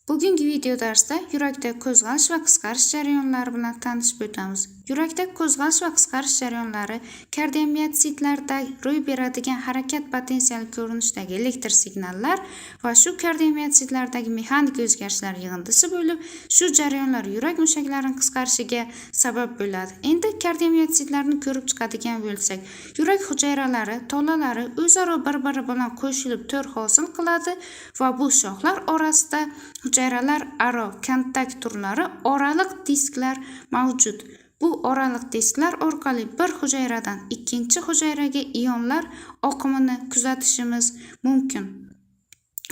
Bugungi video darsda yurakda qo'zg'alish va qisqarish jarayonlari bilan tanishib o'tamiz. Yurakda qo'zg'alish va qisqarish jarayonlari kardiomiyotsitlarda ro'y beradigan harakat potensiali ko'rinishidagi elektr signallar va shu kardiomiyotsitlardagi mexanik o'zgarishlar yig'indisi bo'lib, shu jarayonlar yurak mushaklarining qisqarishiga sabab bo'ladi. Endi kardiomiyotsitlarni ko'rib chiqadigan bo'lsak, yurak hujayralari, tolalari o'zaro bir-biri bilan qo'shilib to'r hosil qiladi va bu shoxlar orasida hujayralar aro kontakt turlari oraliq disklar mavjud. Bu oraliq disklar orqali bir hujayradan ikkinchi hujayraga ionlar oqimini kuzatishimiz mumkin.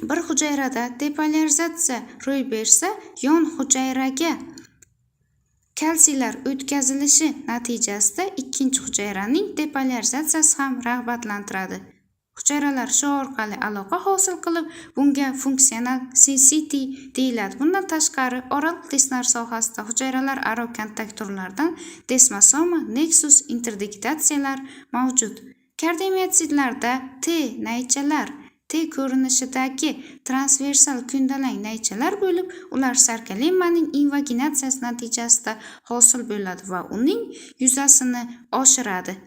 Bir hujayrada depolarizatsiya ro'y bersa, yon hujayraga kalsiylar o'tkazilishi natijasida ikkinchi hujayraning depolarizatsiyasi ham rag'batlantiradi. Hujayralar shu orqali aloqa hosil qilib, bunga funksional sensiti deyiladi. Bundan tashqari, oral disklar sohasida hujayralar aro kontakt turlaridan desmosoma, nexus interdiktatsiyalar mavjud. Kardiomiyotsitlarda T naychalar T ko'rinishidagi transversal ko'ndalang naychalar bo'lib, ular sarkolemmaning invaginatsiyasi natijasida hosil bo'ladi va uning yuzasini oshiradi.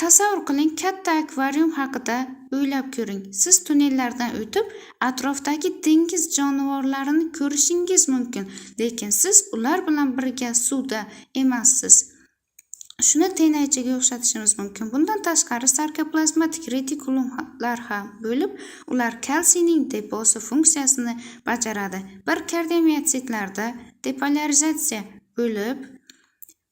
Tasavvur qiling, katta akvarium haqida o'ylab ko'ring. Siz tunnellardan o'tib, atrofdagi dengiz jonivorlarini ko'rishingiz mumkin, lekin siz ular bilan birga suvda emassiz. Shuni tenaychaga o'xshatishimiz mumkin. Bundan tashqari, sarkoplazmatik retikulumlar ham bo'lib, ular kalsiyning deposi funksiyasini bajaradi. Bir kardiomiyotsitlarda depolarizatsiya bo'lib,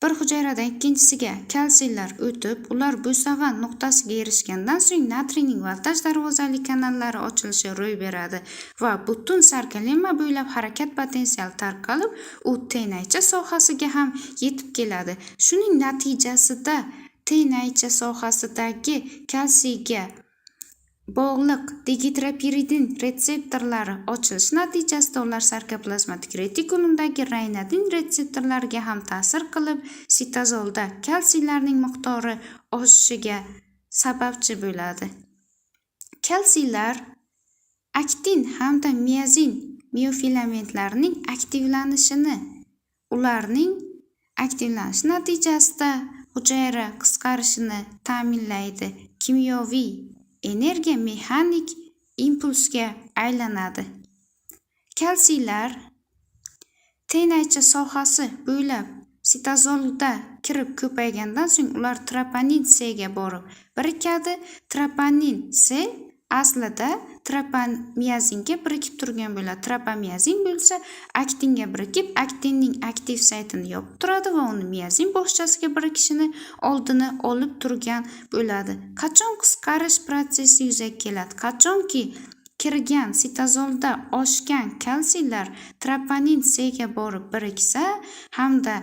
bir hujayradan ikkinchisiga kalsiylar o'tib, ular bo'sag'an nuqtasiga erishgandan so'ng natriyning voltaj darvozali kanallari ochilishi ro'y beradi va butun sarkolemma bo'ylab harakat potensiali tarqalib, u tenaycha sohasiga ham yetib keladi. Shuning natijasida tenaycha sohasidagi kalsiyga bog'liq degidropiridin retseptorlari ochilish natijasida ular sarkoplazmatik retikulumdagi raynatin retseptorlariga ham ta'sir qilib, sitozolda kalsiylarning miqdori oshishiga sababchi bo'ladi. Kalsiylar aktin hamda miozin miofilamentlarning aktivlanishini, ularning aktivlanishi natijasida hujayra qisqarishini ta'minlaydi. Kimyoviy energiya mexanik impulsga aylanadi. Kalsiylar tenaycha sohasi bo'ylab sitozolda kirib ko'paygandan so'ng ular troponin C ga borib birikadi. Troponin C aslida tropomiozinga birikib turgan bo'ladi. Tropomiyozin bo'lsa, aktinga birikib, aktinning aktiv saytini yopib turadi va uni miyozin bog'chasiga birikishini oldini olib turgan bo'ladi. Qachon qisqarish prosessi yuzaga keladi? Qachonki kirgan sitozolda oshgan kalsiylar troponin C ga borib biriksa hamda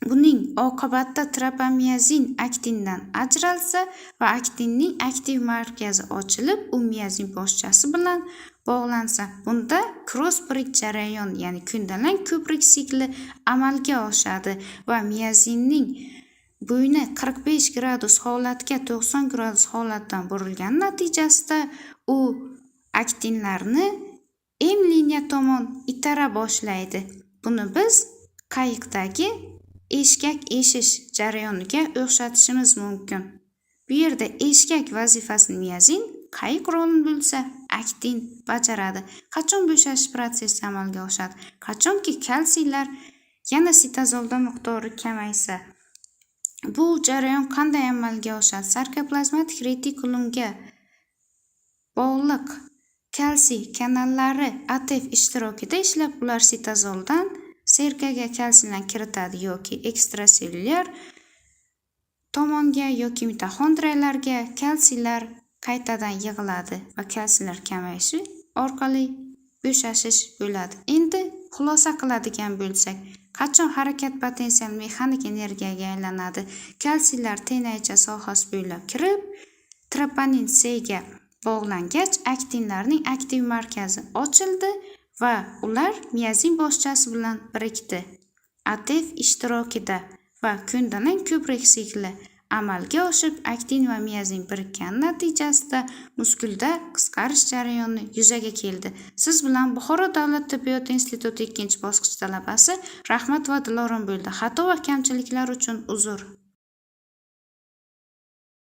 buning oqibatida tropomiyozin aktindan ajralsa va aktinning aktiv markazi ochilib, u miyozin bog'chasi bilan bog'lansa, bunda cross-bridge jarayon, ya'ni ko'ndalang ko'prik sikli amalga oshadi va miyozinning bo'yni 45 gradus holatga 90 gradus holatdan burilgan natijasida u aktinlarni M liniya tomon itara boshlaydi. Buni biz qayiqdagi eshkak eshish jarayoniga o'xshatishimiz mumkin. Bu yerda eshkak vazifasini miyozin, qayiq rolini bo'lsa aktin bajaradi. Qachon bo'shash prosessi amalga oshadi? Qachonki kalsiylar yana sitozolda miqdori kamaysa. Bu jarayon qanday amalga oshadi? Sarkoplazmatik retikulumga bog'liq kalsiy kanallari ATF ishtirokida ishlab, ular sitozoldan serkaga kalsiylarni kiritadi yoki ekstrasellyulyar tomonga yoki mitoxondriyalarga kalsiylar qaytadan yig'iladi va kalsiylar kamayishi orqali bo'shashish bo'ladi. Endi xulosa qiladigan bo'lsak, qachon harakat potensiali mexanik energiyaga aylanadi? Kalsiylar tenaycha sohasi bo'ylab kirib, troponin C ga bog'langach, aktinlarning aktiv markazi ochildi va ular miyozin bog'chasi bilan birikdi. ATF ishtirokida va ko'ndalang ko'prik sikli amalga oshib, aktin va miyozin birikkan natijasida muskulda qisqarish jarayoni yuzaga keldi. Siz bilan Buxoro davlat tibbiyot instituti 2-bosqich talabasi Rahmat va Dilorom bo'ldi. Xato va kamchiliklar uchun uzr.